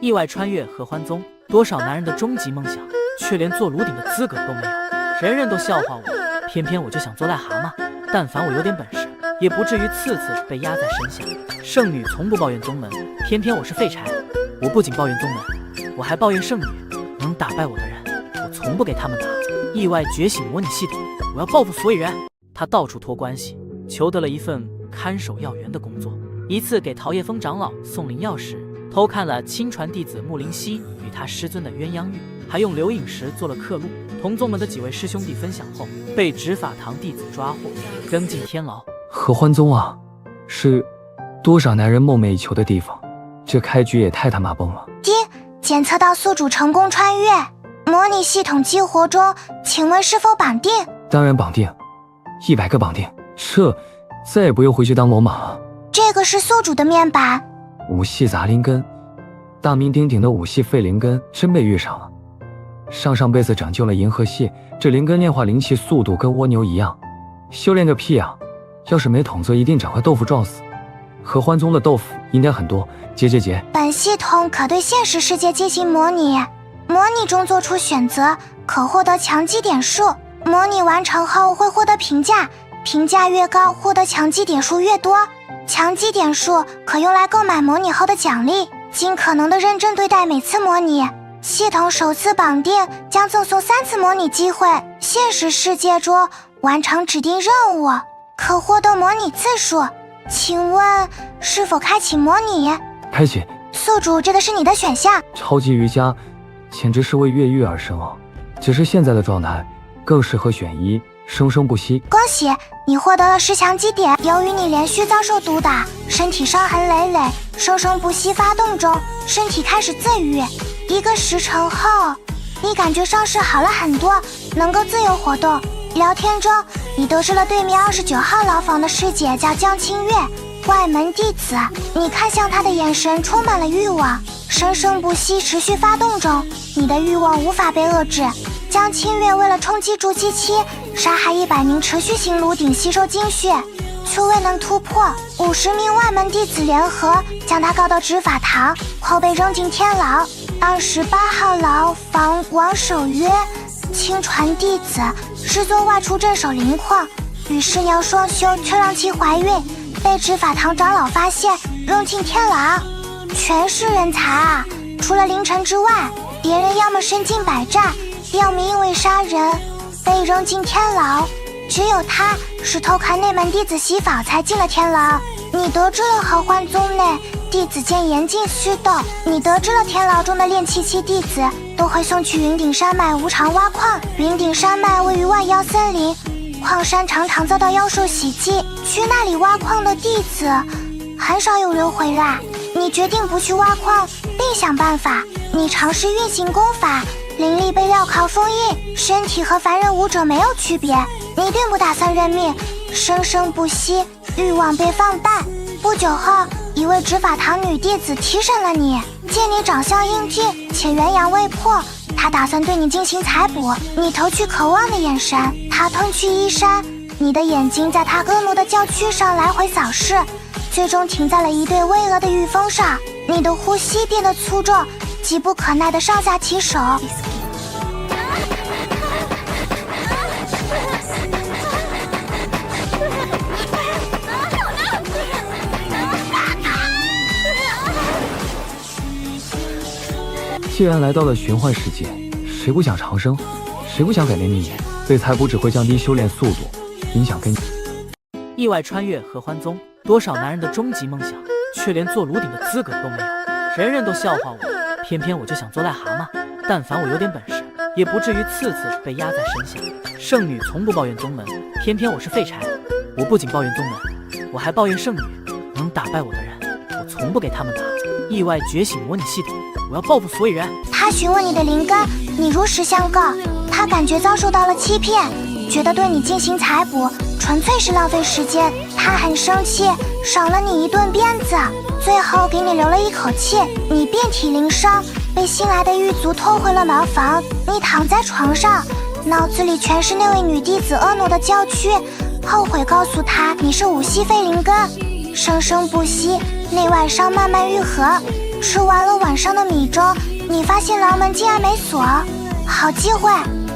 意外穿越合欢宗，多少男人的终极梦想，却连做炉鼎的资格都没有。人人都笑话我，偏偏我就想做癞蛤蟆。但凡我有点本事，也不至于次次被压在身下。圣女从不抱怨宗门，偏偏我是废柴。我不仅抱怨宗门，我还抱怨圣女。能打败我的人，我从不给他们打。意外觉醒模拟系统，我要报复所有人。他到处托关系，求得了一份看守药园的工作。一次给陶叶峰长老送灵药时，偷看了亲传弟子穆灵犀与他师尊的鸳鸯浴，还用留影石做了刻录。同宗门的几位师兄弟分享后，被执法堂弟子抓获，扔进天牢。合欢宗啊，是多少男人梦寐以求的地方，这开局也太他妈崩了。爹，检测到宿主成功穿越，模拟系统激活中，请问是否绑定？当然绑定，100个绑定，这再也不用回去当罗马了。这个是宿主的面板。五系杂灵根，大名鼎鼎的五系废灵根真被遇上了。上辈子拯救了银河系，这灵根炼化灵气速度跟蜗牛一样，修炼个屁啊！要是没捅错，一定整块豆腐撞死。合欢宗的豆腐应该很多，结。本系统可对现实世界进行模拟，模拟中做出选择，可获得强击点数。模拟完成后会获得评价，评价越高，获得强击点数越多。强击点数可用来购买模拟后的奖励，尽可能的认真对待每次模拟。系统首次绑定将赠送3次模拟机会，现实世界中完成指定任务可获得模拟次数。请问是否开启模拟？开启。宿主，这个是你的选项。超级瑜伽简直是为越狱而生啊！只是现在的状态更适合选一，生生不息。恭喜你获得了10强击点，由于你连续遭受毒打，身体伤痕累累，生生不息发动中，身体开始自愈。1个时辰后，你感觉伤势好了很多，能够自由活动。聊天中，你得知了对面29号牢房的师姐叫江清月，外门弟子。你看向她的眼神充满了欲望，生生不息持续发动中，你的欲望无法被遏制。江清月为了冲击筑基期，杀害100名持续性炉鼎吸收精血，却未能突破。50名外门弟子联合将他告到执法堂，后被扔进天牢。28号牢房王守约，亲传弟子，师尊外出镇守灵矿，与师娘双修，却让其怀孕，被执法堂长老发现，扔进天牢。全是人才啊！除了凌晨之外，别人要么身经百战，要么因为杀人被扔进天牢，只有他是偷看内门弟子洗澡才进了天牢。你得知了合欢宗内弟子间严禁虚斗，你得知了天牢中的炼气期弟子都会送去云顶山脉无偿挖矿。云顶山脉位于万妖森林，矿山常常遭到妖兽袭击，去那里挖矿的弟子很少有人回来。你决定不去挖矿，另想办法。你尝试运行功法，灵力被镣铐封印，身体和凡人武者没有区别。你并不打算认命，生生不息，欲望被放大。不久后，一位执法堂女弟子提审了你，见你长相英俊且元阳未破，她打算对你进行采捕。你投去渴望的眼神，她褪去衣衫，你的眼睛在她婀娜的娇躯上来回扫视，最终停在了一对巍峨的玉峰上。你的呼吸变得粗重，急不可耐地上下其手。既然来到了玄幻世界，谁不想长生？谁不想改变命运？被采捕只会降低修炼速度，影响根基。意外穿越合欢宗，多少男人的终极梦想，却连做炉鼎的资格都没有。人人都笑话我，偏偏我就想做癞蛤蟆。但凡我有点本事，也不至于次次被压在身下。圣女从不抱怨宗门，偏偏我是废柴。我不仅抱怨宗门，我还抱怨圣女。能打败我的人，我从不给他们打。意外觉醒模拟系统，我要报复所有人。他询问你的灵根，你如实相告。他感觉遭受到了欺骗，觉得对你进行采捕纯粹是浪费时间。他很生气，赏了你一顿鞭子，最后给你留了一口气。你遍体鳞伤，被新来的狱卒拖回了牢房。你躺在床上，脑子里全是那位女弟子婀娜的娇躯，后悔告诉她你是五系废灵根。生生不息，内外伤慢慢愈合。吃完了晚上的米粥，你发现牢门竟然没锁。好机会！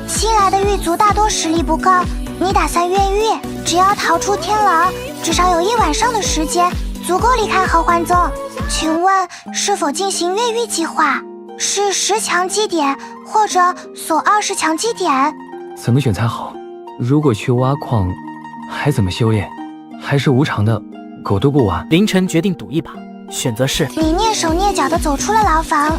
新来的狱卒大多实力不高，你打算越狱，只要逃出天牢，至少有1晚上的时间，足够离开合欢宗。请问是否进行越狱计划？是10强基点，或者锁20强基点？怎么选才好？如果去挖矿，还怎么修炼？还是无偿的，狗都不玩。凌晨决定赌一把，选择是你蹑手蹑脚地走出了牢房，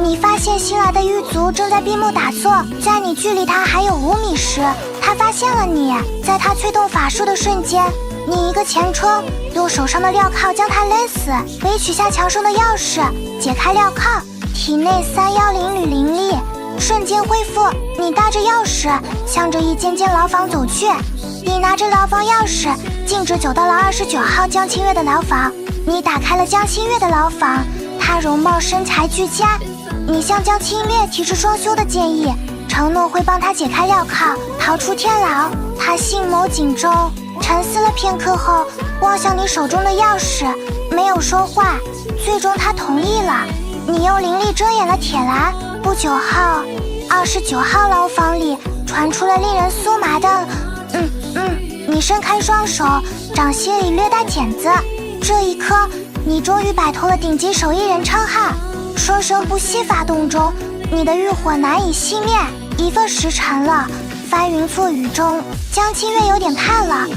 你发现新来的狱卒正在闭目打坐，在你距离他还有5米时，他发现了你，在他催动法术的瞬间，你一个前冲，用手上的镣铐将他勒死，可以取下墙上的钥匙，解开镣铐，体内310缕灵力瞬间恢复。你带着钥匙向着一间间牢房走去，你拿着牢房钥匙径直走到了29号江清月的牢房。你打开了江清月的牢房，她容貌身材俱佳，你向江清月提出双修的建议，承诺会帮她解开镣铐，逃出天牢。她杏眸紧皱，沉思了片刻后望向你手中的钥匙，没有说话，最终她同意了。你用灵力遮掩了铁栏。不久后，29号牢房里传出了令人酥麻的你伸开双手，掌心里略带茧子。这一刻，你终于摆脱了顶级手艺人称号。生生不息发动中，你的欲火难以熄灭。1个时辰了，翻云覆雨中，江清月有点怕了。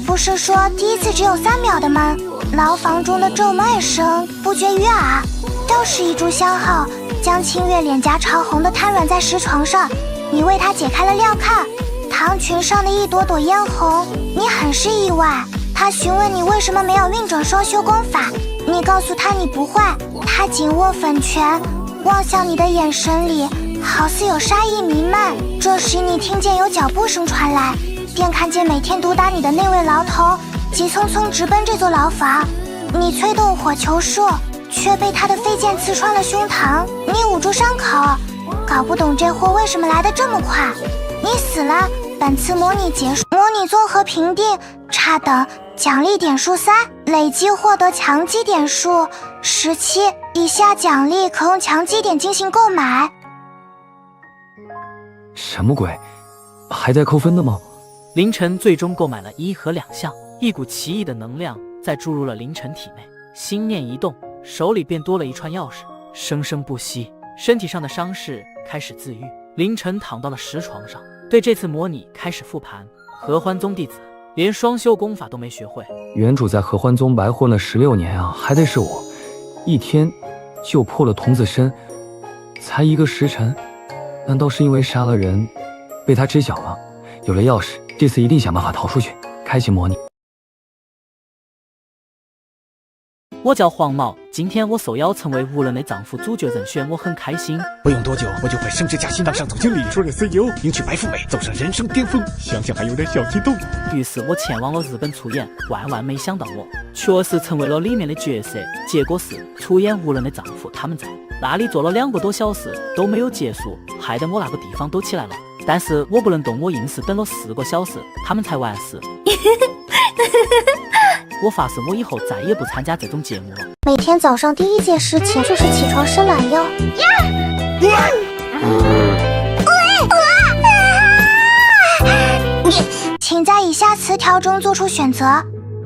不是说第一次只有3秒的吗？牢房中的咒骂声不绝于耳。又是一炷香后，江清月脸颊潮红的瘫软在石床上，你为她解开了镣铐。堂裙上的一朵朵嫣红，你很是意外。他询问你为什么没有运转双修功法，你告诉他你不会。他紧握粉拳，望向你的眼神里好似有杀意弥漫。这时你听见有脚步声传来，便看见每天毒打你的那位牢头急匆匆直奔这座牢房。你催动火球术，却被他的飞剑刺穿了胸膛。你捂住伤口，搞不懂这货为什么来得这么快。你死了，本次模拟结束，模拟综合评定，差等，奖励点数3，累计获得强基点数17，以下奖励可用强基点进行购买。什么鬼？还在扣分的吗？凌晨最终购买了1和2项，一股奇异的能量再注入了凌晨体内，心念一动，手里便多了一串钥匙，生生不息，身体上的伤势开始自愈。凌晨躺到了石床上，对这次模拟开始复盘。合欢宗弟子连双修功法都没学会，原主在合欢宗白混了16年啊，还得是我，一天就破了童子身，才1个时辰，难道是因为杀了人被他知晓了？有了钥匙，这次一定想办法逃出去。开启模拟。我叫黄毛，今天我受邀成为无人的丈夫主角人选，我很开心。不用多久，我就会升职加薪，当上总经理，出任 CEO， 迎娶白富美，走上人生巅峰。想想还有点小激动。于是我前往了日本出演，万万没想到我确实成为了里面的角色。结果是出演无人的丈夫他们在那里做了2个多小时都没有结束，害得我那个地方都起来了。但是我不能动，我硬是等了4个小时，他们才完事。我发誓，我以后再也不参加这种节目了。每天早上第一件事情就是起床伸懒腰。请在以下词条中做出选择。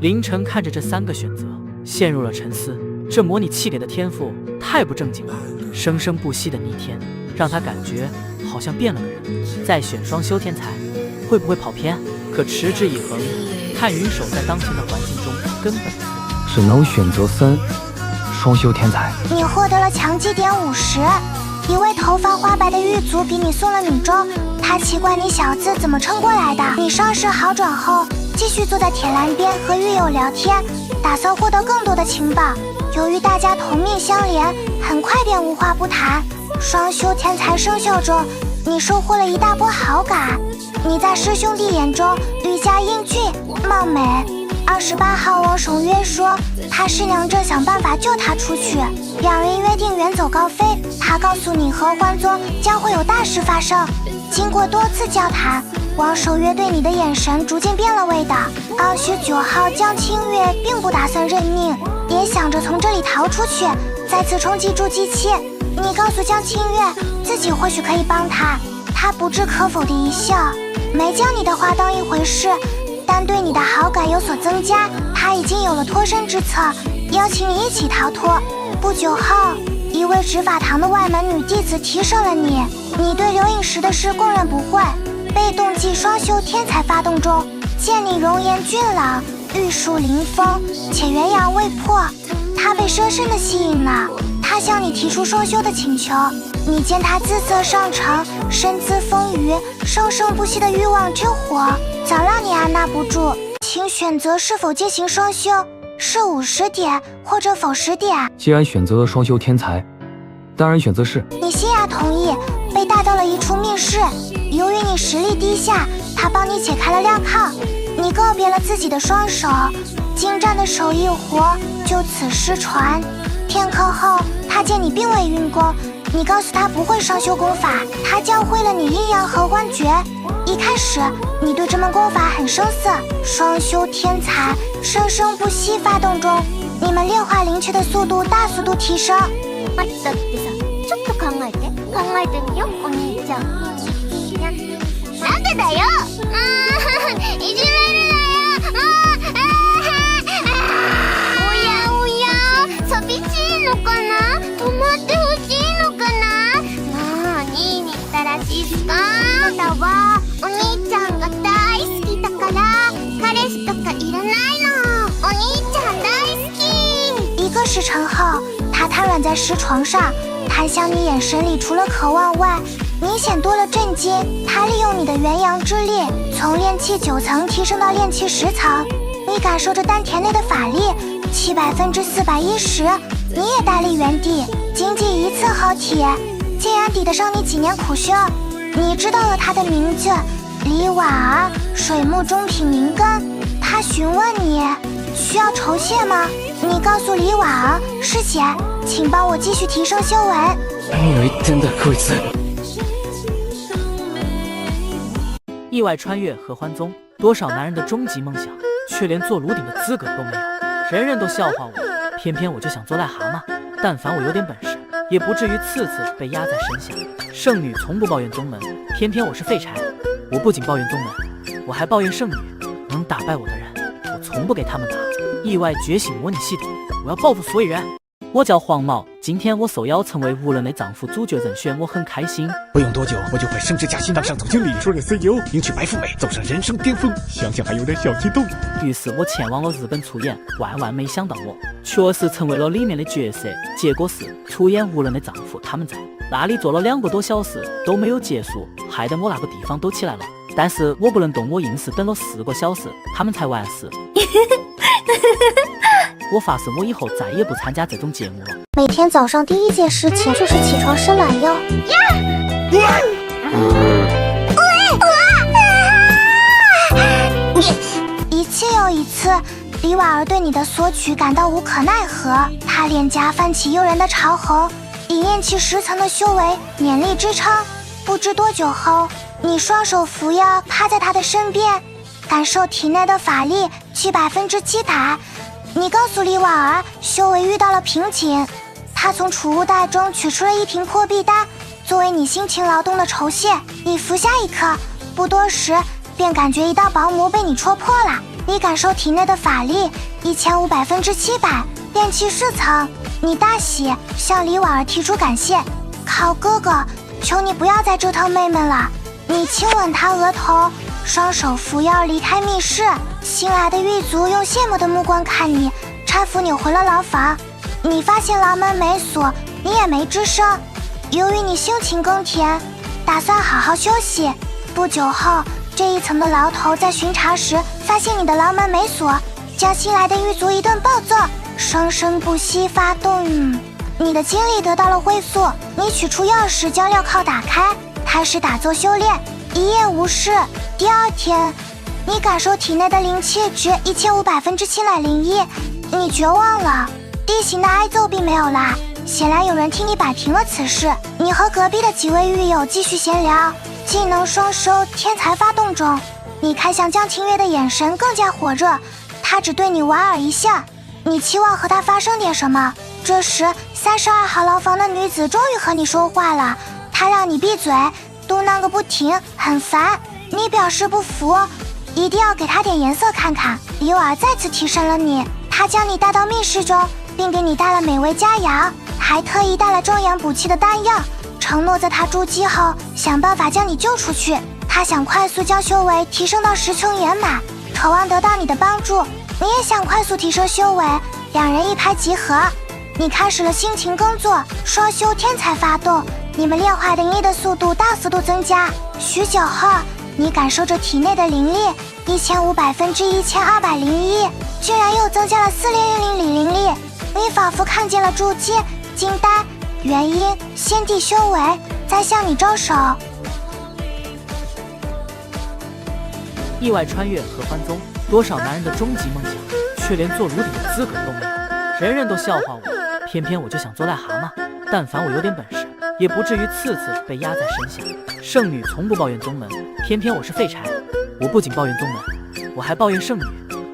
凌晨看着这3个选择，陷入了沉思。这模拟器里的天赋太不正经了，生生不息的逆天，让他感觉好像变了个人。再选双修天才，会不会跑偏？可持之以恒，看云手在当前的环境中根本不错。只能选择3，双修天才。你获得了强基点50。一位头发花白的狱卒给你送了米粥，他奇怪你小子怎么撑过来的。你伤势好转后，继续坐在铁栏边和狱友聊天，打算获得更多的情报。由于大家同命相连，很快便无话不谈。双修天才生效中，你收获了一大波好感。你在师兄弟眼中愈加英俊貌美。28号王守约说，他师娘正想办法救他出去，两人约定远走高飞。他告诉你合欢宗将会有大事发生。经过多次交谈，王守约对你的眼神逐渐变了味道。29号江清月并不打算认命，也想着从这里逃出去，再次冲击筑基期。你告诉江清月，自己或许可以帮他。他不置可否的一笑，没将你的话当一回事，但对你的好感有所增加。他已经有了脱身之策，邀请你一起逃脱。不久后，一位执法堂的外门女弟子提升了你。你对刘颖石的事供认不讳，被动技双修天才发动中。见你容颜俊朗，玉树临风，且元阳未破，他被深深的吸引了。他向你提出双修的请求，你见他姿色上乘，身姿丰腴，生生不息的欲望之火早让你按捺不住。请选择是否进行双修，是50点或者否10点。既然选择了双修天才，当然选择是。你欣然同意，被带到了一处密室。由于你实力低下，他帮你解开了镣铐。你告别了自己的双手，精湛的手艺活就此失传。片刻后，他见你并未运功，你告诉他不会双修功法，他教会了你阴阳合欢诀。一开始，你对这门功法很生涩，双修天才生生不息发动中，你们炼化灵气的速度大幅度提升。だってさ、ちょっと考えてみよ、お兄ちゃん。なんでだよ。いじめるなよ。おやおや、寂しいのかな？泊まってほしいのかな？まあ兄にったら静かだわ。お兄ちゃんが大好きだから、彼氏とかいらないの。お兄ちゃん大好き。1个时辰后，他瘫软在石床上，他向你眼神里除了渴望外，明显多了震惊。他利用你的元阳之力，从炼气9层提升到炼气10层。你感受着丹田内的法力700%410，你也呆立原地，仅仅一次合体，竟然抵得上你几年苦修。你知道了他的名字，李婉儿，水木中品灵根。他询问你需要酬谢吗？你告诉李婉儿，师姐，请帮我继续提升修为。何言ってんだこいつ。意外穿越合欢宗，多少男人的终极梦想，却连做炉鼎的资格都没有。人人都笑话我，偏偏我就想做癞蛤蟆。但凡我有点本事，也不至于次次被压在身下。圣女从不抱怨宗门，偏偏我是废柴。我不仅抱怨宗门，我还抱怨圣女。能打败我的人，我从不给他们打。意外觉醒模拟系统，我要报复所有人。我叫黄毛，今天我受邀成为无人的丈夫主角人选，我很开心。不用多久，我就会升职加薪，当上总经理，出任 CEO， 迎娶白富美，走上人生巅峰。想想还有点小激动。于是我前往了日本出演，万万没想到我确实成为了里面的角色。结果是出演无人的丈夫，他们在那里坐了2个多小时都没有结束，害得我那个地方都起来了。但是我不能动，我硬是等了4个小时，他们才完事。我发誓，我以后再也不参加这种节目了。每天早上第一件事情就是起床伸懒腰。一次又一次，李婉儿对你的索取感到无可奈何，她脸颊泛起诱人的潮红，以炼气10层的修为勉力支撑。不知多久后，你双手扶腰趴在她的身边，感受体内的法力去700%。你告诉李婉儿，修为遇到了瓶颈。他从储物袋中取出了一瓶破壁丹，作为你辛勤劳动的酬谢。你服下一颗，不多时便感觉一道薄膜被你戳破了。你感受体内的法力1500%700，炼气10层。你大喜，向李婉儿提出感谢。好哥哥，求你不要再折腾妹妹了。你亲吻她额头，双手扶腰离开密室。新来的狱卒用羡慕的目光看你，搀扶你回了牢房。你发现牢门没锁，你也没吱声。由于你辛勤耕田，打算好好休息。不久后，这一层的牢头在巡查时发现你的牢门没锁，将新来的狱卒一顿暴揍，生生不息发动。你的精力得到了恢复，你取出钥匙将镣铐打开，开始打坐修炼。一夜无事。第2天，你感受体内的灵气值1500%701，你绝望了。地形的挨揍并没有啦，显然有人替你摆平了此事。你和隔壁的几位狱友继续闲聊，技能双收天才发动中。你看向江清月的眼神更加火热，他只对你莞尔一笑，你期望和他发生点什么。这时32号牢房的女子终于和你说话了，她让你闭嘴，嘟囔个不停，很烦。你表示不服，一定要给她点颜色看看。尤尔再次提升了你，他将你带到密室中，并给你带了美味佳肴，还特意带了重氧补气的丹药，承诺在他筑基后想办法将你救出去。他想快速将修为提升到10穷圆满，渴望得到你的帮助。你也想快速提升修为，两人一拍即合。你开始了辛勤耕作，双修天才发动，你们炼化灵力的速度大幅度增加。许久后，你感受着体内的灵力1500%1201，居然又增加了4000里灵力。你仿佛看见了筑基、金丹、元婴、先帝修为在向你招手。意外穿越合欢宗，多少男人的终极梦想，却连做炉鼎的资格都没有。人人都笑话我，偏偏我就想做癞蛤蟆。但凡我有点本事，也不至于次次被压在身下。圣女从不抱怨宗门，偏偏我是废柴。我不仅抱怨宗门，我还抱怨圣女。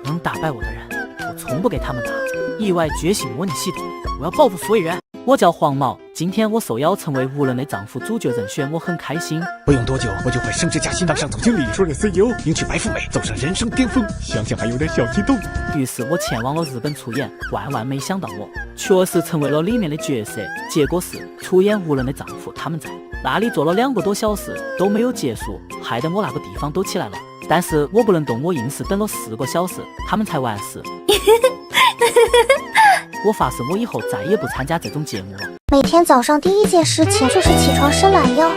能打败我的人，我从不给他们打。意外觉醒模拟系统，我要报复所有人。我叫黄毛，今天我受邀成为无人的丈夫主角人选，我很开心。不用多久，我就会升职加薪，当上总经理，出任 CEO， 迎娶白富美，走上人生巅峰。想想还有点小激动。于是我前往了日本出演，万万没想到我确实成为了里面的角色。结果是出演无人的丈夫，他们在那里坐了2个多小时都没有结束，害得我那个地方都起来了。但是我不能动，我硬是等了4个小时，他们才完事。我发誓，我以后再也不参加这种节目了。每天早上第一件事情就是起床伸懒腰。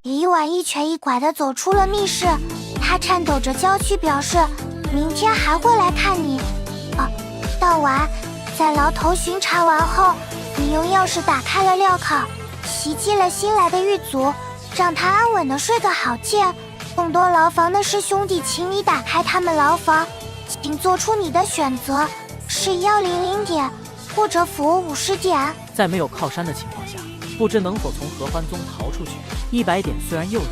伊婉一瘸一拐地走出了密室，他颤抖着娇躯表示，明天还会来看你。到晚，在牢头巡查完后，你用钥匙打开了镣铐，袭击了新来的狱卒，让他安稳地睡个好觉。更多牢房的师兄弟请你打开他们牢房，请做出你的选择，是100点或者服务50点。在没有靠山的情况下，不知能否从合欢宗逃出去。100点虽然诱人，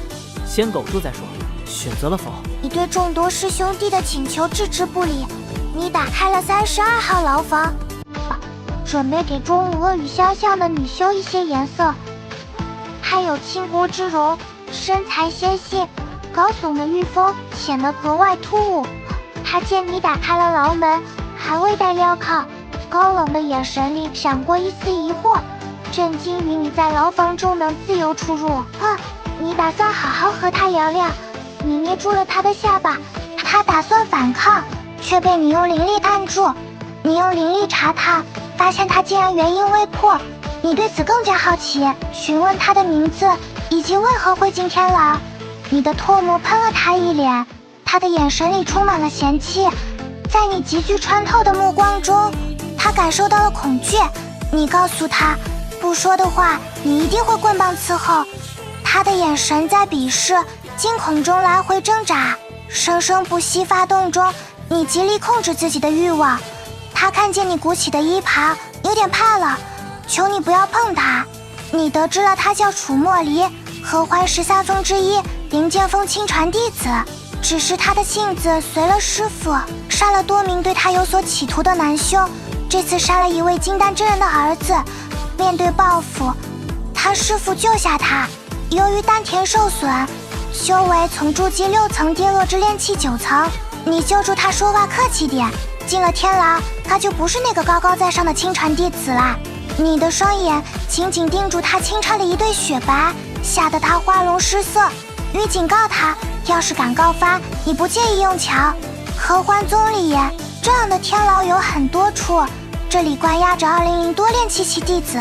先苟住再说。选择了否？你对众多师兄弟的请求置之不理。你打开了32号牢房，准备给中午鳄鱼相像的你修一些颜色，还有倾国之容，身材纤细。高耸的玉峰显得格外突兀。他见你打开了牢门，还未戴镣铐，高冷的眼神里闪过一丝疑惑，震惊于你在牢房中能自由出入。你打算好好和他聊聊。你捏住了他的下巴，他打算反抗，却被你用灵力按住。你用灵力查他，发现他竟然元婴未破。你对此更加好奇，询问他的名字以及为何会进天牢。你的唾沫喷了他一脸，他的眼神里充满了嫌弃。在你极具穿透的目光中，他感受到了恐惧。你告诉他，不说的话，你一定会棍棒伺候。他的眼神在鄙视、惊恐中来回挣扎，生生不息发动中，你极力控制自己的欲望。他看见你鼓起的衣袍，有点怕了，求你不要碰他。你得知了他叫楚莫离，合欢13峰之一，灵剑峰亲传弟子，只是他的性子随了师父，杀了多名对他有所企图的男兄，这次杀了一位金丹真人的儿子。面对报复，他师父救下他，由于丹田受损，修为从筑基6层跌落至炼气9层。你救助他说话客气点，进了天牢，他就不是那个高高在上的亲传弟子了。你的双眼紧紧盯住他清澈的一对雪白，吓得他花容失色。你警告他，要是敢告发，你不介意用桥。合欢宗里这样的天牢有很多处，这里关押着200多炼气期弟子。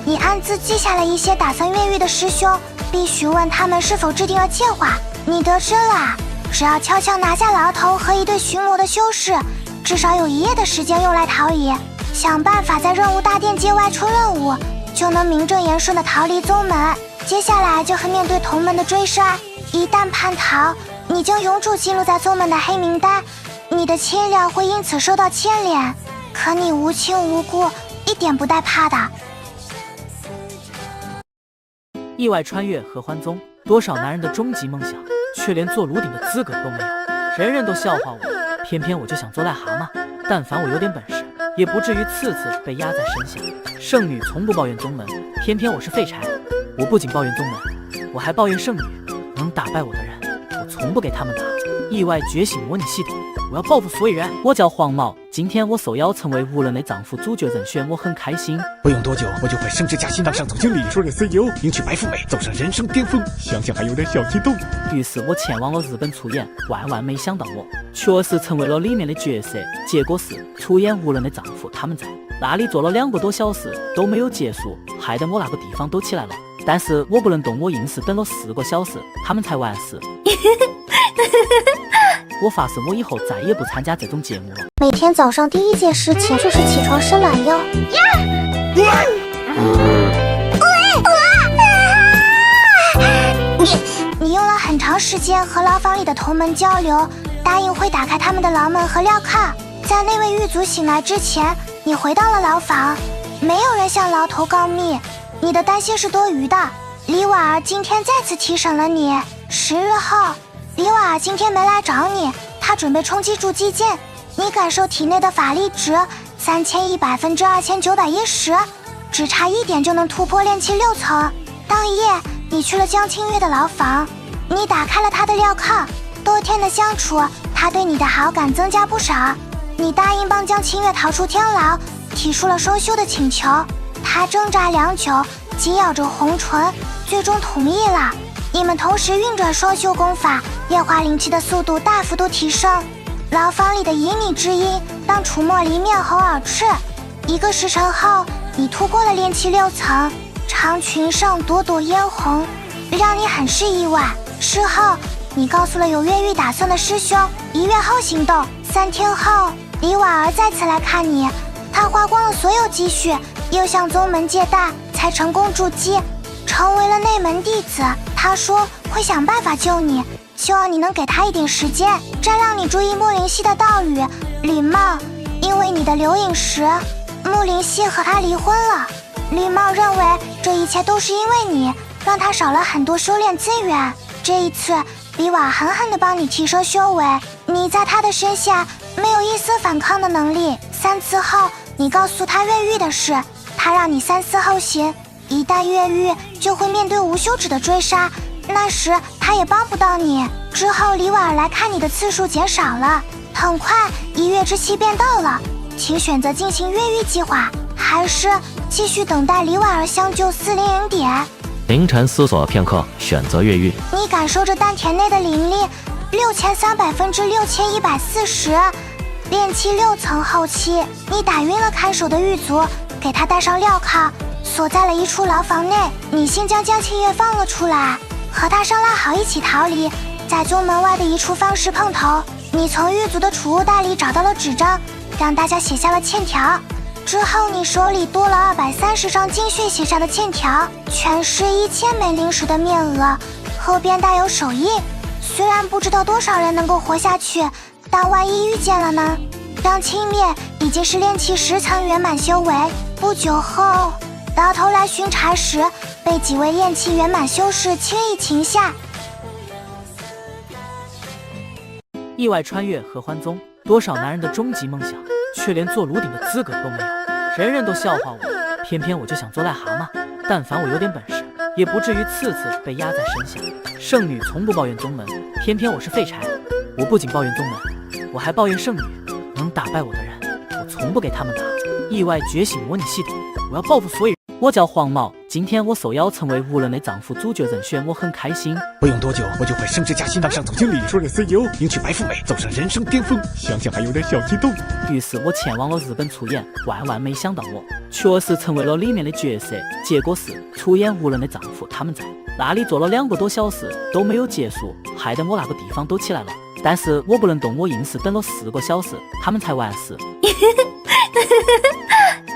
你暗自记下了一些打算越狱的师兄，必须问他们是否制定了计划。你得知了，只要悄悄拿下牢头和一对巡逻的修士，至少有1夜的时间用来逃逸。想办法在任务大殿界外出任务，就能名正言顺地逃离宗门。接下来就会面对同门的追杀，一旦叛逃，你将永久记录在宗门的黑名单，你的亲娘会因此受到牵连。可你无亲无故，一点不带怕的。意外穿越合欢宗，多少男人的终极梦想，却连做炉鼎的资格都没有。人人都笑话我，偏偏我就想做癞蛤蟆。但凡我有点本事，也不至于次次被压在身下。圣女从不抱怨宗门，偏偏我是废柴。我不仅抱怨宗门，我还抱怨圣女。能打败我的人，我从不给他们打。意外觉醒模拟系统，我要报复所有人。我叫黄毛，今天我受邀成为无人的丈夫主角人选，我很开心。不用多久，我就会升职加薪，当上总经理，出任 CEO，迎娶白富美，走上人生巅峰。想想还有点小激动。于是我前往了日本出演，万万没想到我确实成为了里面的角色。结果是出演无人的丈夫，他们在那里坐了2个多小时都没有结束，害得我那个地方都起来了。但是我不能动，我硬是等了4个小时，他们才完事。我发誓，我以后再也不参加这种节目了。每天早上第一件事情就是起床伸懒腰。你用了很长时间和牢房里的同门交流，答应会打开他们的牢门和镣铐。在那位狱卒醒来之前，你回到了牢房。没有人向牢头告密，你的担心是多余的。李婉儿今天再次提审了你。10日后，李婉儿今天没来找你，她准备冲击筑基剑。你感受体内的法力值3100分之2910，只差1点就能突破炼气6层。当夜，你去了江清月的牢房，你打开了他的镣铐。多天的相处，他对你的好感增加不少。你答应帮江清月逃出天牢，提出了双修的请求。他挣扎良久，紧咬着红唇，最终同意了。你们同时运转双修功法，炼化灵气的速度大幅度提升。牢房里的旖旎之音让楚墨离面红耳赤。1个时辰后，你突破了炼气6层，长裙上朵朵嫣红，让你很是意外。事后，你告诉了有越狱打算的师兄，1月后行动。3天后，李婉儿再次来看你，她花光了所有积蓄，又向宗门借贷，才成功筑基，成为了内门弟子。她说会想办法救你，希望你能给她一点时间，再让你注意莫灵犀的道语礼貌。因为你的留影时，莫灵犀和他离婚了。李茂认为这一切都是因为你，让他少了很多修炼资源。这一次，李婉狠狠地帮你提升修为，你在他的身下没有一丝反抗的能力。3次后，你告诉他越狱的事，他让你3思后行。一旦越狱，就会面对无休止的追杀，那时他也帮不到你。之后，李婉儿来看你的次数减少了，很快1月之期便到了。请选择进行越狱计划，还是继续等待李婉儿相救400点？凌晨思索片刻，选择越狱。你感受着丹田内的灵力6300分之6140，炼气6层后期，你打晕了看守的狱卒，给他戴上镣铐，锁在了一处牢房内。你先将江清月放了出来，和他商量好一起逃离，在宗门外的一处方石碰头。你从狱卒的储物袋里找到了纸张，让大家写下了欠条。之后你手里多了230张精血写下的欠条，全是1000枚灵石的面额，后边带有手印。虽然不知道多少人能够活下去，但万一遇见了呢？张清烈已经是炼气10层圆满修为。不久后，牢头来巡查时，被几位炼气圆满修士轻易擒下。意外穿越合欢宗，多少男人的终极梦想，却连做炉鼎的资格都没有。人人都笑话我，偏偏我就想做癞蛤蟆。但凡我有点本事，也不至于次次被压在身下。圣女从不抱怨宗门，偏偏我是废柴。我不仅抱怨宗门，我还抱怨圣女。能打败我的人，我从不给他们打。意外觉醒模拟系统，我要报复所有人。我叫黄毛，今天我受邀成为无人的丈夫主角人选，我很开心。不用多久，我就会升职加薪，当上总经理，出任 CEO，迎娶白富美，走上人生巅峰。想想还有点小激动。于是我前往了日本出演，万万没想到我确实成为了里面的角色。结果是出演无人的丈夫，他们在那里坐了2个多小时都没有结束，害得我那个地方都起来了。但是我不能动，我硬是等了4个小时，他们才完事。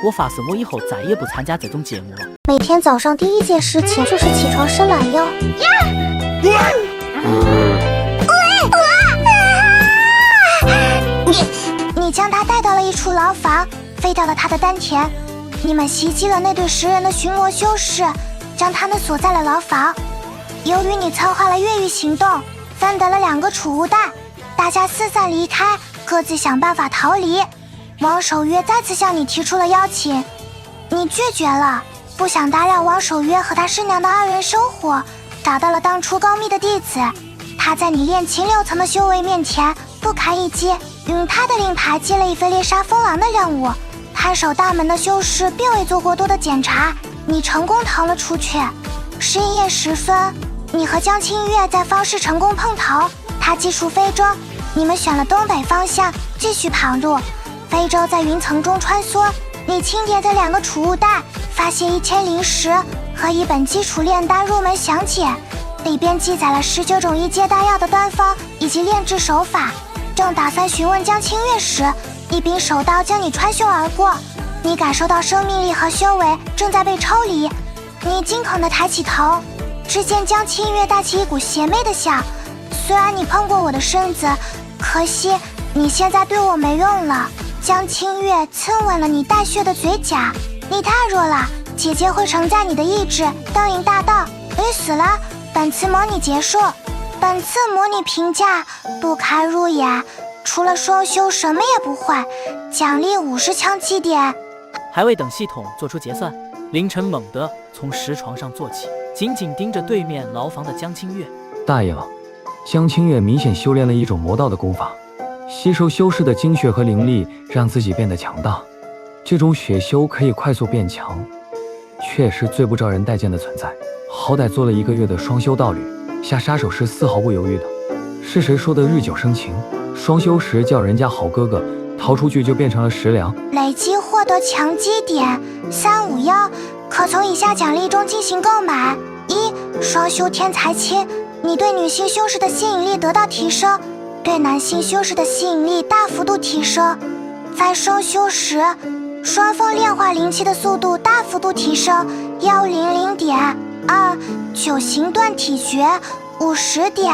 我发誓，我以后再也不参加这种节目了。每天早上第一件事情就是起床伸懒腰。你将他带到了一处牢房，废掉了他的丹田。你们袭击了那对10人的巡逻修士，将他们锁在了牢房。由于你策划了越狱行动，分得了2个储物袋，大家四散离开，各自想办法逃离。王守约再次向你提出了邀请，你拒绝了，不想打扰王守约和他师娘的2人生活，找到了当初高密的弟子。他在你炼琴6层的修为面前不堪一击，用他的令牌接了一份猎杀风狼的任务。看守大门的修士并未做过多的检查，你成功逃了出去。深夜时分，你和江清月在方氏成功碰头，他技术非洲，你们选了东北方向继续跑路。非洲在云层中穿梭，你清点着2个储物袋，发现1000灵石和一本基础炼丹入门详解，里边记载了19种1阶丹药的端方以及炼制手法。正打算询问江清月时，一柄手刀将你穿袖而过，你感受到生命力和修为正在被抽离。你惊恐地抬起头，只见江清月带起一股邪魅的笑。虽然你碰过我的身子，可惜你现在对我没用了。江清月亲吻了你带血的嘴角，你太弱了，姐姐会承载你的意志登营大道。你死了，本次模拟结束。本次模拟评价不堪入眼，除了双修什么也不会，奖励50枪击点。还未等系统做出结算，凌晨猛地从石床上坐起，紧紧盯着对面牢房的江清月。大意了，江清月明显修炼了一种魔道的功法，吸收修士的精血和灵力，让自己变得强大。这种血修可以快速变强，却是最不招人待见的存在。好歹做了1个月的双修道侣，下杀手是丝毫不犹豫的。是谁说的日久生情？双修时叫人家好哥哥，逃出去就变成了食粮。累积获得强击点351，可从以下奖励中进行购买。1. 双修天才亲，你对女性修士的吸引力得到提升，对男性修士的吸引力大幅度提升。在双修时，双方炼化灵气的速度大幅度提升100点。2. 九行断体诀50点。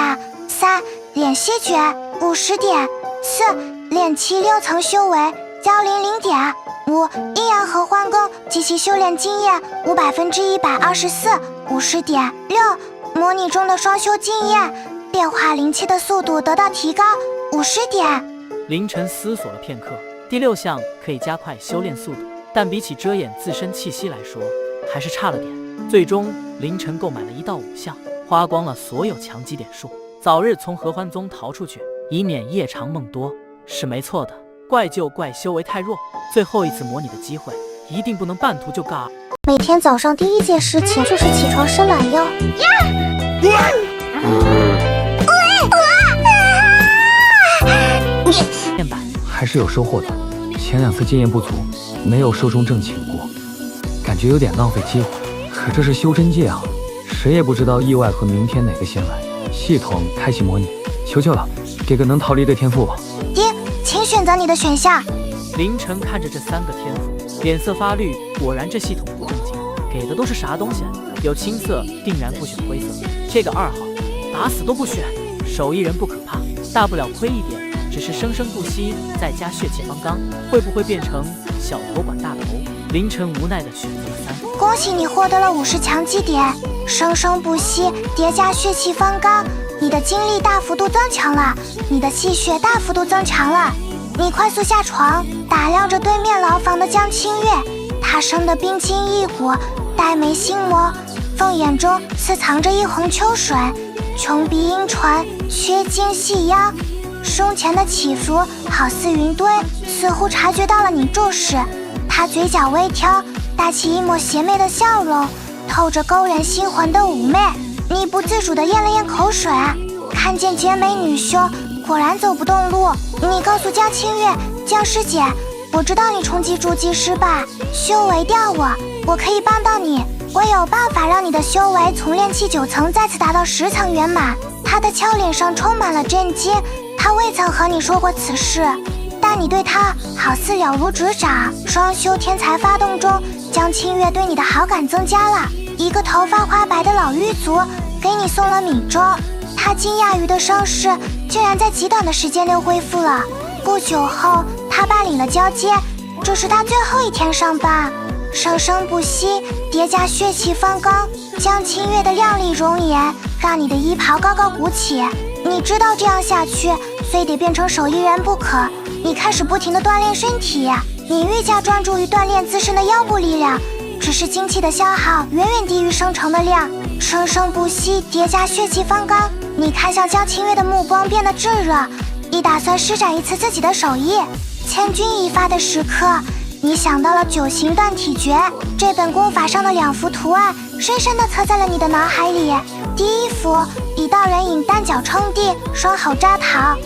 3. 敛息诀50点。4. 炼气6层修为100点。5. 阴阳合欢功及其修炼经验5%124 50点。6. 模拟中的双修经验，变化灵气的速度得到提高50点。凌晨思索了片刻，第6项可以加快修炼速度，但比起遮掩自身气息来说，还是差了点。最终，凌晨购买了1到5项，花光了所有强击点数，早日从合欢宗逃出去，以免夜长梦多。是没错的，怪就怪修为太弱，最后一次模拟的机会，一定不能半途就尬。每天早上第1件事情就是起床伸懒腰。面板还是有收获的，前2次经验不足，没有寿终正寝过，感觉有点浪费机会。可这是修真界啊，谁也不知道意外和明天哪个先来。系统开启模拟，求求了，给个能逃离的天赋吧。请选择你的选项。凌晨看着这3个天赋，脸色发绿。果然这系统不正经，给的都是啥东西？有青色，定然不选灰色。这个2号，打死都不选。手艺人不可怕，大不了亏一点，只是生生不息，再加血气方刚，会不会变成小头管大头？凌晨无奈地选择了3。恭喜你获得了50强击点，生生不息叠加血气方刚，你的精力大幅度增强了，你的气血大幅度增强了。你快速下床，打量着对面牢房的江清月，她生得冰清一骨，黛眉星眸，凤眼中似藏着一泓秋水，琼鼻阴唇，缺睛细腰，胸前的起伏好似云堆，似乎察觉到了你注视。她嘴角微挑，带起一抹邪魅的笑容，透着勾人心魂的妩媚。你不自主地咽了咽口水，看见绝美女兄，果然走不动路。你告诉江清月，江师姐，我知道你冲击筑基失败，修为掉我可以帮到你，我有办法让你的修为从炼气9层再次达到10层圆满。他的俏脸上充满了震惊，他未曾和你说过此事，但你对他好似了如指掌。双修天才发动中，江清月对你的好感增加了。一个头发花白的老狱卒给你送了米粥，他惊讶于的伤势竟然在极短的时间内恢复了。不久后，他办理了交接，这是他最后一天上班。生生不息叠加血气方刚，江清月的靓丽容颜让你的衣袍高高鼓起。你知道这样下去非得变成手艺人不可，你开始不停地锻炼身体，你愈加专注于锻炼自身的腰部力量，只是精气的消耗远远低于生成的量，生生不息，叠加血气方刚。你看向江清月的目光变得炙热，你打算施展一次自己的手艺。千钧一发的时刻，你想到了九形断体诀，这本功法上的2幅图案深深地刻在了你的脑海里。第一幅，一道人影单脚撑地，双手扎桃，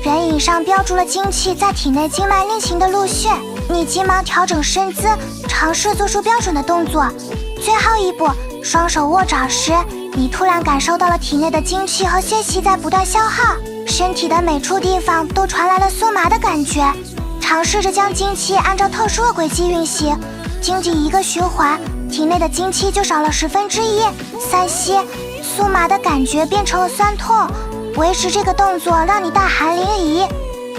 人影上标注了精气在体内经脉运行的路线。你急忙调整身姿，尝试做出标准的动作。最后一步，双手握爪时，你突然感受到了体内的精气和血气在不断消耗，身体的每处地方都传来了酥麻的感觉。尝试着将精气按照特殊的轨迹运行，仅仅一个循环，体内的精气就少了1/10。3吸，酥麻的感觉变成了酸痛，维持这个动作让你大汗淋漓。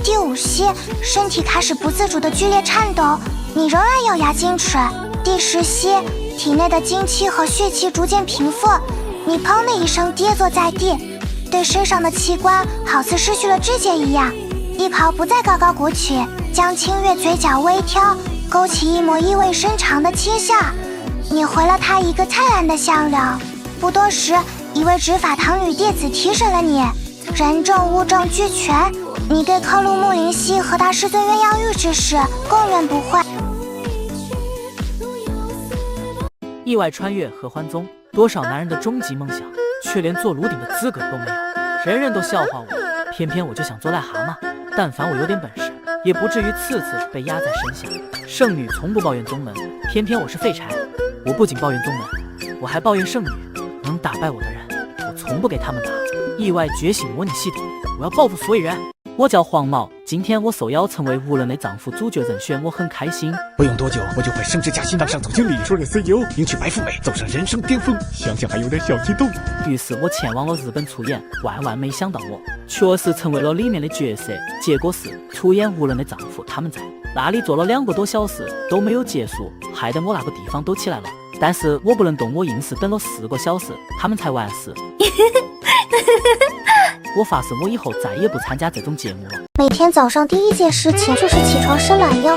第5吸，身体开始不自主的剧烈颤抖，你仍然咬牙坚持。第10吸，体内的精气和血气逐渐平复，你砰的一声跌坐在地，对身上的器官好似失去了知觉一样。衣袍不再高高鼓起，江清月嘴角微挑，勾起一抹意味深长的轻笑。你回了他一个灿烂的笑容。不多时，一位执法堂女弟子提审了你，人证物证俱全，你对克鲁木林溪和他师尊鸳鸯浴之事供认不讳。意外穿越合欢宗，多少男人的终极梦想，却连做炉鼎的资格都没有。人人都笑话我，偏偏我就想做癞蛤蟆。但凡我有点本事，也不至于次次被压在身下。圣女从不抱怨宗门，偏偏我是废柴。我不仅抱怨宗门，我还抱怨圣女，能打败我的人，我从不给他们打。意外觉醒模拟系统，我要报复所有人。我叫黄毛，今天我受邀成为无人的丈夫主角人选，我很开心。不用多久，我就会升职加薪，当上总经理，说任 CEO， 迎娶白富美，走上人生巅峰。想想还有点小激动。于是我前往了日本出演，万万没想到我确实成为了里面的角色。结果是出演无人的丈夫，他们在那里做了2个多小时都没有结束，害得我那个地方都起来了。但是我不能动，我硬是等了4个小时，他们才完事。我发誓，我以后再也不参加这种节目了。每天早上第一件事情就是起床伸懒腰。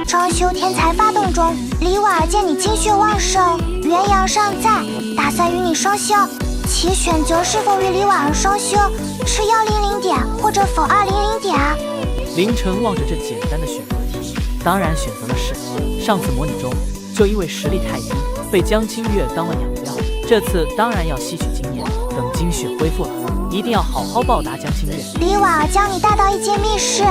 装修天才发动中，李婉儿见你精血旺盛，元阳尚在，打算与你双修。其选择是否与李婉儿双修，是100点或者否200点啊？凌晨望着这简单的选择题，当然选择了是。上次模拟中，就因为实力太低，被江清月当了养料。这次当然要吸取经验，等精血恢复了，一定要好好报答江清月。李婉儿将你带到一间密室，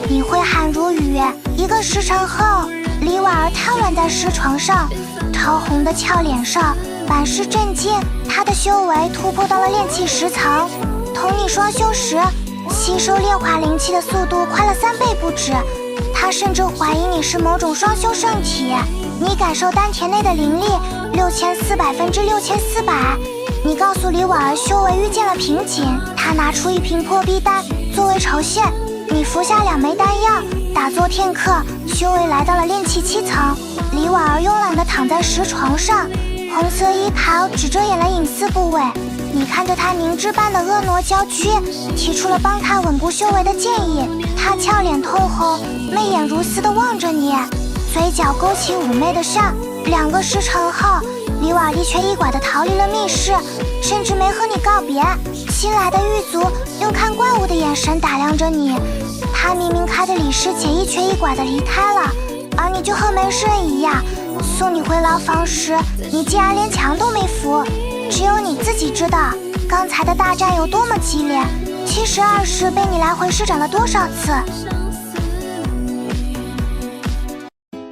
你挥汗如雨。1个时辰后，李婉儿瘫软在尸床上，潮红的俏脸上满是震惊。她的修为突破到了炼气10层，同你双修时，吸收炼化灵气的速度快了3倍不止。她甚至怀疑你是某种双修圣体。你感受丹田内的灵力6400×6400。你告诉李婉儿修为遇见了瓶颈，她拿出一瓶破壁丹作为酬谢。你服下2枚丹药，打坐片刻，修为来到了炼气7层。李婉儿慵懒地躺在石床上，红色衣袍只遮掩了隐私部位。你看着她凝脂般的婀娜娇躯，提出了帮她稳固修为的建议。她俏脸通红，媚眼如丝地望着你，嘴角勾起妩媚的笑。2个时辰后，李婉一瘸一拐地逃离了密室，甚至没和你告别。新来的狱卒用看怪物的眼神打量着你，他明明看着李师姐一瘸一拐地离开了，而你就和没事人一样。送你回牢房时，你竟然连墙都没扶。只有你自己知道，刚才的大战有多么激烈。72式被你来回施展了多少次？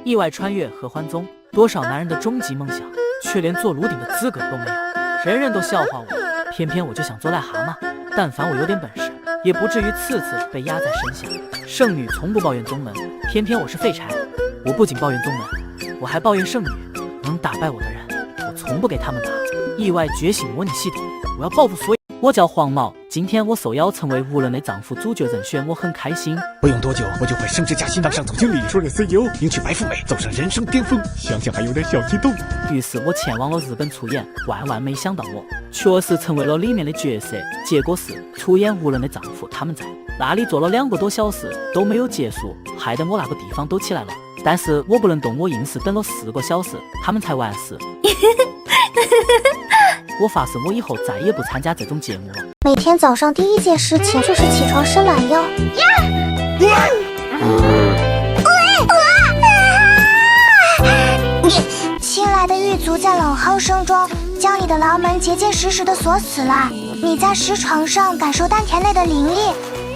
意外穿越合欢宗，多少男人的终极梦想，却连做炉鼎的资格都没有。人人都笑话我，偏偏我就想做癞蛤蟆。但凡我有点本事，也不至于次次被压在身下。圣女从不抱怨宗门，偏偏我是废柴。我不仅抱怨宗门，我还抱怨圣女，能打败我的人，我从不给他们打。意外觉醒模拟系统，我要报复所有。我叫黄毛，今天我受邀成为无人的丈夫主角人选，我很开心。不用多久，我就会升职加薪，当上总经理，出任 CEO，迎娶白富美，走上人生巅峰。想想还有点小激动。于是我前往了日本出演，万万没想到我确实成为了里面的角色。结果是出演无人的丈夫，他们在那里坐了2个多小时都没有结束，害得我那个地方都起来了。但是我不能动，我硬是等了4个小时，他们才完事。我发誓，我以后再也不参加这种节目了。每天早上第一件事情就是起床伸懒腰。新来的狱卒在冷哼声中将你的牢门结结实实地锁死了。你在石床上感受丹田内的灵力，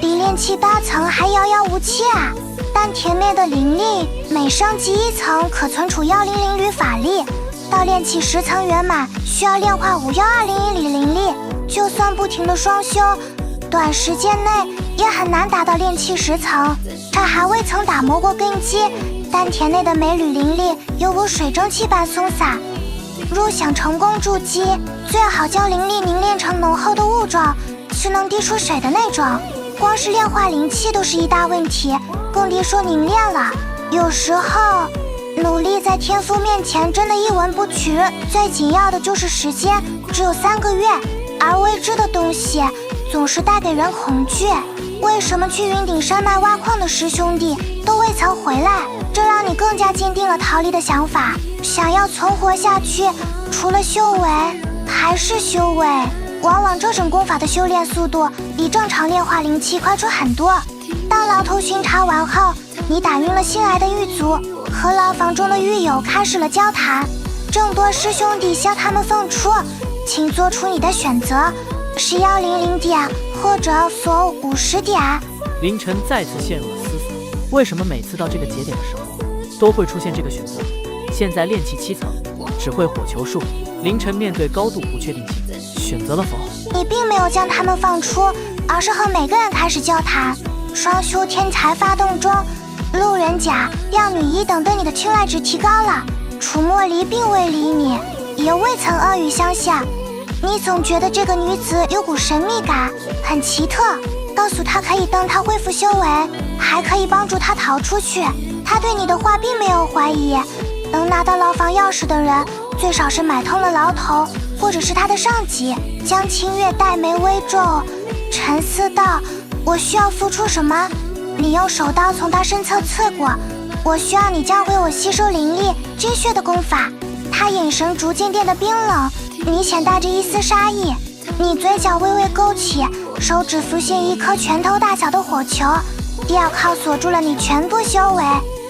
比炼气8层还遥遥无期啊！丹田内的灵力每升级1层可存储100缕法力，到炼气10层圆满需要炼化51201缕灵力。就算不停的双修，短时间内也很难达到炼气10层。这还未曾打磨过根基，丹田内的每缕灵力犹如水蒸气般松散。若想成功筑基，最好将灵力凝练成浓厚的雾状，是能滴出水的那种。光是炼化灵气都是一大问题，更别说凝练了。有时候努力在天赋面前真的一文不值，最紧要的就是时间，只有3个月，而未知的东西总是带给人恐惧。为什么去云顶山脉挖矿的师兄弟都未曾回来？这让你更加坚定了逃离的想法。想要存活下去，除了修为还是修为。往往这种功法的修炼速度比正常炼化灵气快出很多。当牢头巡查完后，你打晕了新来的狱卒，和牢房中的狱友开始了交谈。众多师兄弟向他们奉出，请做出你的选择，是100点或者锁50点。凌晨再次陷入了思索，为什么每次到这个节点的时候都会出现这个选择？现在炼气7层，只会火球术。凌晨面对高度不确定性，选择了否？你并没有将他们放出，而是和每个人开始交谈。双修天才发动中，路人甲、靓女一等对你的青睐值提高了。楚墨离并未理你，也未曾恶语相向。你总觉得这个女子有股神秘感，很奇特。告诉她可以等她恢复修为，还可以帮助她逃出去。她对你的话并没有怀疑。能拿到牢房钥匙的人，最少是买通了牢头，或者是他的上级。江清月黛眉微皱，沉思道：我需要付出什么？你用手刀从他身侧刺过。我需要你教会我吸收灵力精血的功法。他眼神逐渐变得冰冷，明显带着一丝杀意。你嘴角微微勾起，手指浮现一颗拳头大小的火球。镣铐锁住了你全部修为，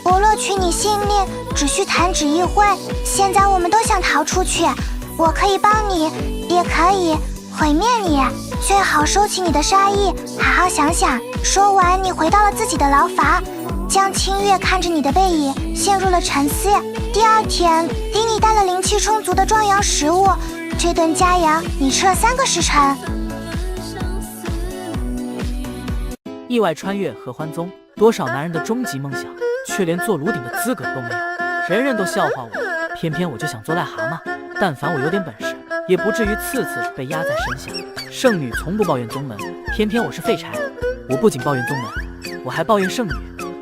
不录取你性命，只需弹指一挥。现在我们都想逃出去，我可以帮你，也可以毁灭你。最好收起你的杀意，好好想想。说完，你回到了自己的牢房。江清月看着你的背影，陷入了沉思。第2天，给你带了灵气充足的壮阳食物，这顿佳肴你吃了3个时辰。意外穿越合欢宗，多少男人的终极梦想，却连做炉鼎的资格都没有。人人都笑话我，偏偏我就想做癞蛤蟆。但凡我有点本事，也不至于次次被压在身下。圣女从不抱怨宗门，偏偏我是废柴。我不仅抱怨宗门，我还抱怨圣女。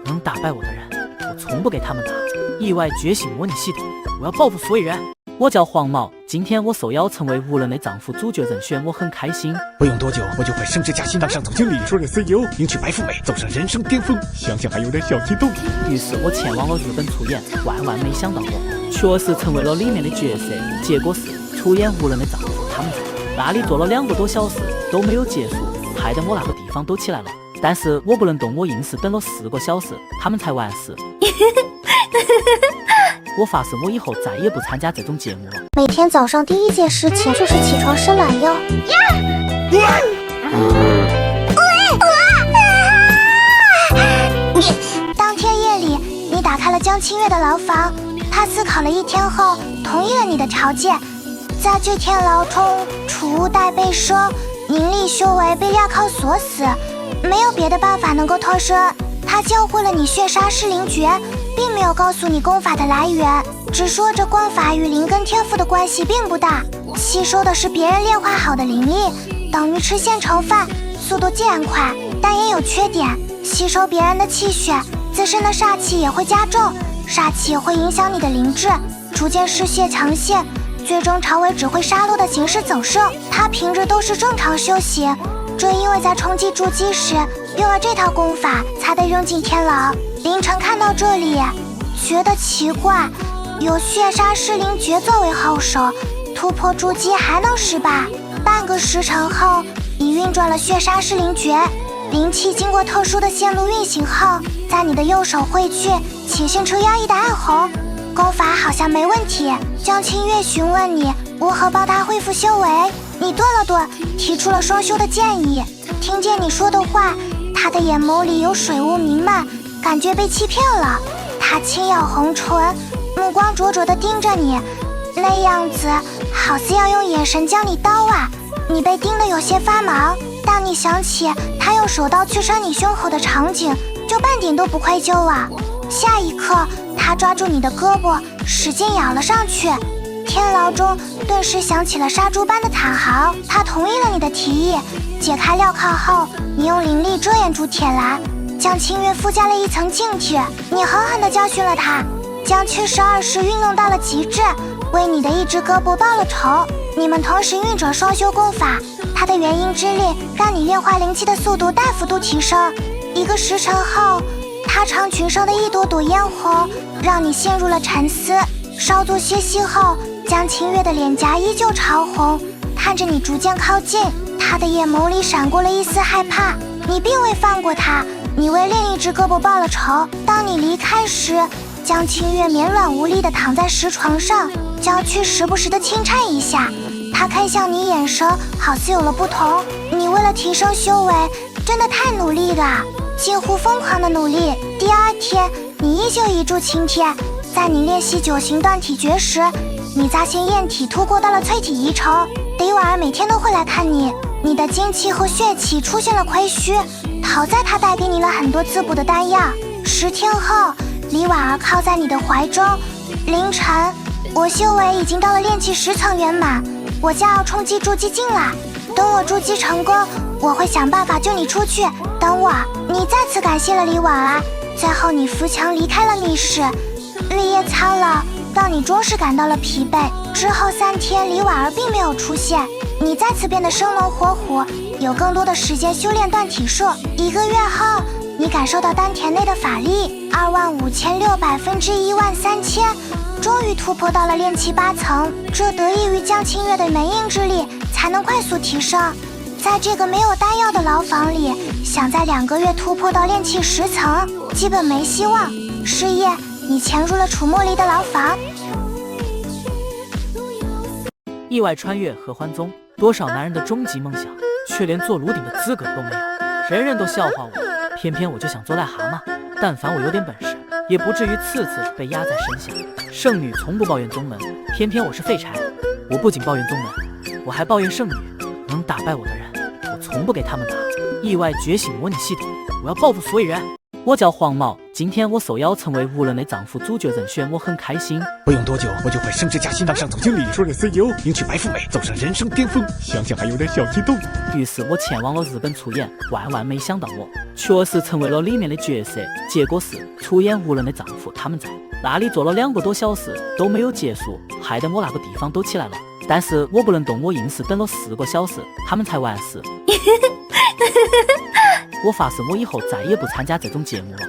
能打败我的人，我从不给他们打。意外觉醒模拟系统，我要报复所有人。我叫黄毛，今天我受邀成为无人的丈夫主角人选，我很开心。不用多久，我就会升职加薪，当上总经理，出任 CEO，迎娶白富美，走上人生巅峰。想想还有点小激动。于是我前往了日本出演，万万没想到我确实成为了里面的角色。结果是出演无人的丈夫，他们在那里坐了2个多小时都没有结束，害得我那个地方都起来了。但是我不能动，我硬是等了4个小时，他们才完事。我发誓，我以后再也不参加这种节目了。每天早上第一件事情就是起床伸懒腰。当天夜里，你打开了江清月的牢房，他思考了1天后，同意了你的条件。在这天牢中，储物袋被收，凝力修为被镣铐锁死，没有别的办法能够脱身。他教会了你血杀噬灵诀，并没有告诉你功法的来源，只说这功法与灵根天赋的关系并不大，吸收的是别人炼化好的灵力。等于吃现成饭，速度渐快，但也有缺点，吸收别人的气血，自身的煞气也会加重，煞气会影响你的灵智，逐渐失血强陷，最终朝为只会杀戮的形式走胜。他平日都是正常修行，正因为在冲击筑基时用了这套功法，才得扔进天牢。凌晨看到这里，觉得奇怪，有血杀噬灵诀作为后手，突破筑基还能失败。半个时辰后，你运转了血杀噬灵诀，灵气经过特殊的线路运行后，在你的右手汇聚，显现出妖异的暗红。功法好像没问题。江清月询问你如何帮他恢复修为，你顿了顿，提出了双修的建议。听见你说的话，他的眼眸里有水雾弥漫，感觉被欺骗了。他轻咬红唇，目光灼灼地盯着你，那样子好似要用眼神将你刀啊。你被盯得有些发毛，当你想起他用手刀去伤你胸口的场景，就半点都不愧疚啊。下一刻，他抓住你的胳膊，使劲咬了上去。天牢中顿时响起了杀猪般的惨嚎。他同意了你的提议，解开镣铐后，你用灵力遮掩住铁栏，将清月附加了一层禁制。你狠狠地教训了他，将72式运用到了极致，为你的一只胳膊报了仇。你们同时运转双修功法，他的元婴之力让你炼化灵气的速度大幅度提升。1个时辰后，他长裙上的一朵朵嫣红让你陷入了沉思。稍作歇息后，江清月的脸颊依旧潮红，看着你逐渐靠近，他的眼眸里闪过了一丝害怕。你并未放过他，你为另一只胳膊报了仇。当你离开时，江清月绵软无力地躺在石床上，娇躯时不时地轻颤一下。他看向你，眼神好似有了不同。你为了提升修为，真的太努力了，近乎疯狂的努力。第2天，你依旧一柱擎天。在你练习9行断体诀时，你杂线验体突过到了淬体遗城。李婉儿每天都会来看你，你的精气和血气出现了亏虚，好在他带给你了很多滋补的丹药。10天后，李婉儿靠在你的怀中。凌晨，我修为已经到了炼气10层圆满，我将要冲击筑基境了。等我筑基成功，我会想办法救你出去。等我。你再次感谢了李婉儿，最后你扶墙离开了密室。日夜苍老，让你终是感到了疲惫。之后3天，李婉儿并没有出现，你再次变得生龙活虎，有更多的时间修炼断体术。1个月后，你感受到丹田内的法力25600分之13000，终于突破到了炼气8层。这得益于江清月的元婴之力，才能快速提升。在这个没有丹药的牢房里，想在2个月突破到炼气10层，基本没希望。是夜，你潜入了楚墨离的牢房，意外穿越合欢宗，多少男人的终极梦想，却连做炉鼎的资格都没有。人人都笑话我，偏偏我就想做癞蛤蟆。但凡我有点本事，也不至于次次被压在身下。圣女从不抱怨宗门，偏偏我是废柴。我不仅抱怨宗门，我还抱怨圣女。能打败我的人，我从不给他们打。意外觉醒模拟系统，我要报复所有人。我叫黄毛，今天我受邀成为无人的丈夫主角人选，我很开心。不用多久，我就会升职加薪，当上总经理，出任 CEO， 迎娶白富美，走上人生巅峰。想想还有点小激动。于是我前往了日本出演，万万没想到我确实成为了里面的角色。结果是出演无人的丈夫，他们在那里坐了2个多小时都没有结束，害得我那个地方都起来了。但是我不能动，我硬是等了4个小时，他们才完事。我发誓，我以后再也不参加这种节目了。